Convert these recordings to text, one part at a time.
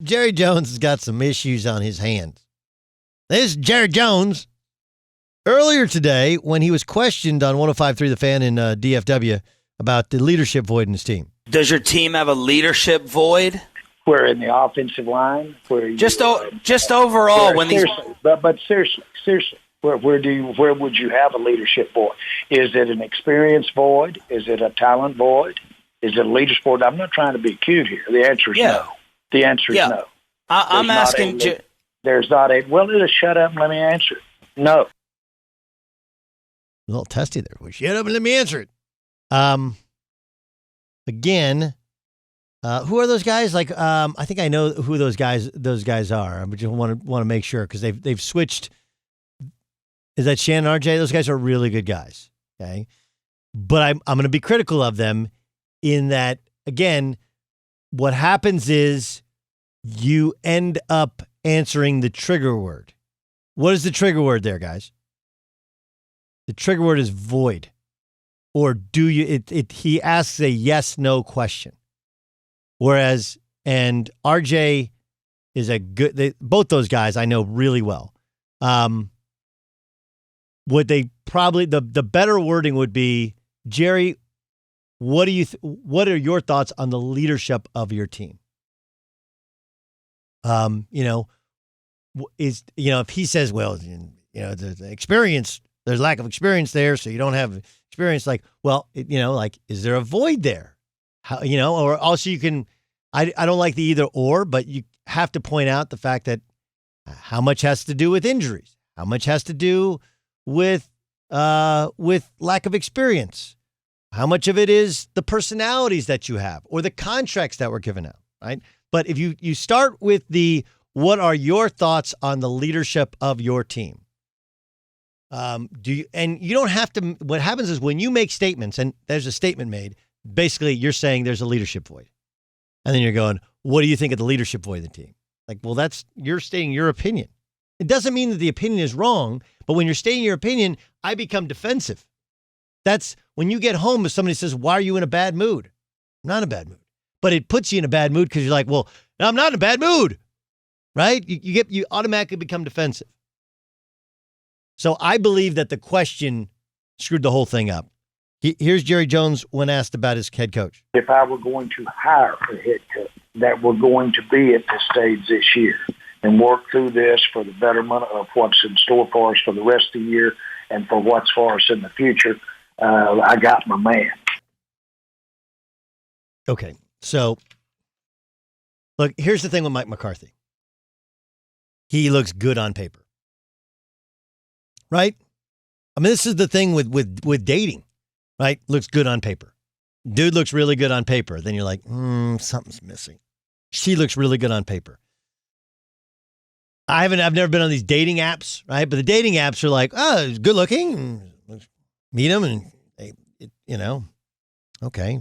Jerry Jones has got some issues on his hands. This is Jerry Jones. Earlier today, when he was questioned on 105.3 The Fan in DFW about the leadership void in his team. Does your team have a levership void? Where in the offensive line? Where you, just overall, where, when seriously, but seriously, where would you have a leadership void? Is it an experience void? Is it a talent void? Is it a leadership void? I'm not trying to be cute here. The answer is no. The answer is no. I'm asking. There's not a. Well, just shut up and let me answer it. No. A little testy there. Well, shut up and let me answer it. Again, who are those guys? Like, I think I know who those guys are. I just want to make sure because they've switched. Is that Shannon RJ? Those guys are really good guys. Okay, but I'm going to be critical of them in that again. What happens is you end up answering the trigger word. What is the trigger word there, guys? The trigger word is void. Or do you, he asks a yes, no question. Whereas, and RJ is both those guys I know really well. What they probably, the better wording would be, Jerry, what are your thoughts on the leadership of your team? If he says, well, the experience, there's lack of experience there, so you don't have experience. Like, well, is there a void there? How, or also you can, I don't like the either or, but you have to point out the fact that how much has to do with injuries, how much has to do with lack of experience, how much of it is the personalities that you have or the contracts that were given out, right? But if you start with what are your thoughts on the leadership of your team? You don't have to, what happens is when you make statements and there's a statement made, basically you're saying there's a leadership void. And then you're going, what do you think of the leadership void of the team? Like, well, you're stating your opinion. It doesn't mean that the opinion is wrong, but when you're stating your opinion, I become defensive. That's when you get home if somebody says, why are you in a bad mood? I'm not in a bad mood. But it puts you in a bad mood because you're like, well, I'm not in a bad mood, right? You automatically become defensive. So I believe that the question screwed the whole thing up. Here's Jerry Jones when asked about his head coach. If I were going to hire a head coach that were going to be at this stage this year and work through this for the betterment of what's in store for us for the rest of the year and for what's for us in the future, I got my man. Okay, so look, here's the thing with Mike McCarthy. He looks good on paper. Right? I mean, this is the thing with dating, right? Looks good on paper. Dude looks really good on paper. Then you're like, something's missing. She looks really good on paper. I've never been on these dating apps, right? But the dating apps are like, oh, he's good looking. Meet him and, okay.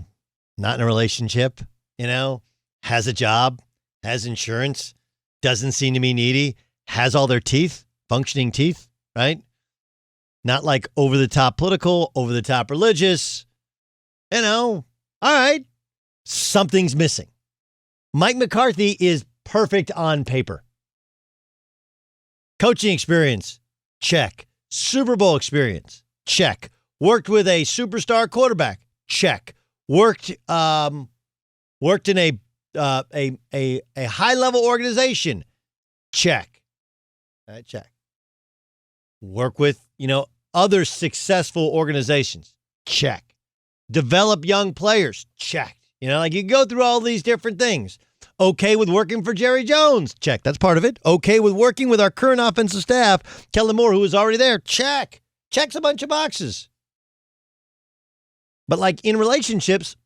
Not in a relationship, has a job, has insurance, doesn't seem to be needy, has all their teeth, functioning teeth, right? Not like over-the-top political, over-the-top religious. All right. Something's missing. Mike McCarthy is perfect on paper. Coaching experience, check. Super Bowl experience, check. Worked with a superstar quarterback, check. Worked in a high-level organization, check. All right, check. Work with, other successful organizations, check. Develop young players, check. You go through all these different things. Okay with working for Jerry Jones, check. That's part of it. Okay with working with our current offensive staff, Kellen Moore, who was already there, check. Checks a bunch of boxes. But like in relationships,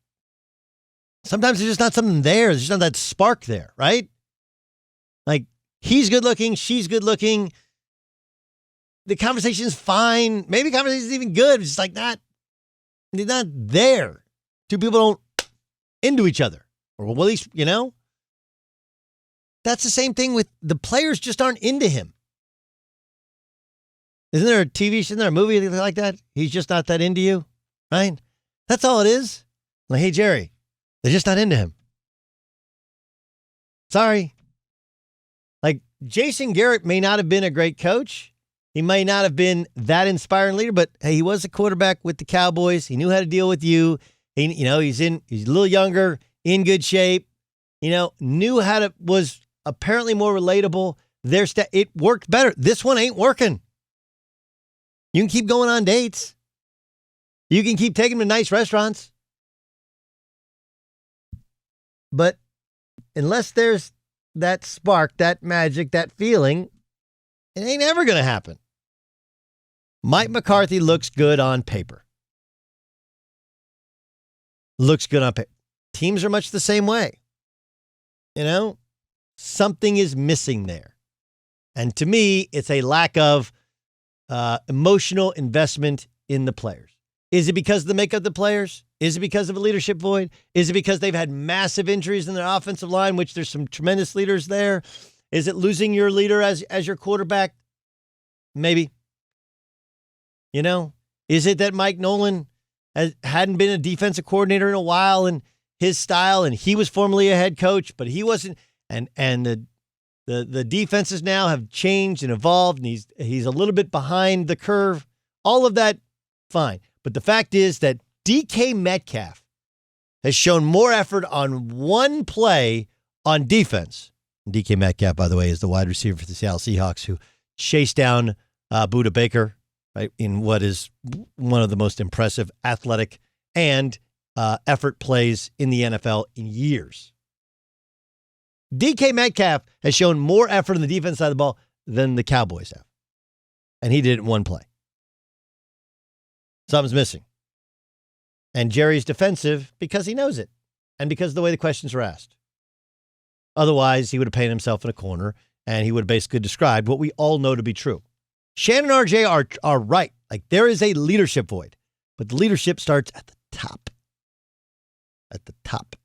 sometimes there's just not something there. There's just not that spark there, right? Like he's good looking, she's good looking. The conversation is fine. Maybe the conversation is even good. It's just like it's not there. Two people don't into each other. Or well, at least, That's the same thing with the players just aren't into him. Isn't there a TV show, isn't there a movie like that? He's just not that into you, right? That's all it is. Like, hey, Jerry, they're just not into him. Sorry. Jason Garrett may not have been a great coach. He may not have been that inspiring leader, but hey, he was a quarterback with the Cowboys. He knew how to deal with you. He's a little younger, in good shape. Knew how to, was apparently more relatable. It worked better. This one ain't working. You can keep going on dates. You can keep taking them to nice restaurants. But unless there's that spark, that magic, that feeling, it ain't ever going to happen. Mike McCarthy looks good on paper. Looks good on paper. Teams are much the same way. Something is missing there. And to me, it's a lack of emotional investment in the players. Is it because of the makeup of the players? Is it because of a leadership void? Is it because they've had massive injuries in their offensive line, which there's some tremendous leaders there? Is it losing your leader as your quarterback? Maybe. Is it that Mike Nolan hadn't been a defensive coordinator in a while and his style, and he was formerly a head coach, but he wasn't, and the defenses now have changed and evolved, and he's a little bit behind the curve. All of that, fine. But the fact is that DK Metcalf has shown more effort on one play on defense. DK Metcalf, by the way, is the wide receiver for the Seattle Seahawks who chased down Budda Baker, right, in what is one of the most impressive athletic and effort plays in the NFL in years. DK Metcalf has shown more effort on the defense side of the ball than the Cowboys have. And he did it in one play. Something's missing. And Jerry's defensive because he knows it and because of the way the questions are asked. Otherwise, he would have painted himself in a corner and he would have basically described what we all know to be true. Shannon and RJ are right. Like, there is a leadership void, but the leadership starts at the top. At the top.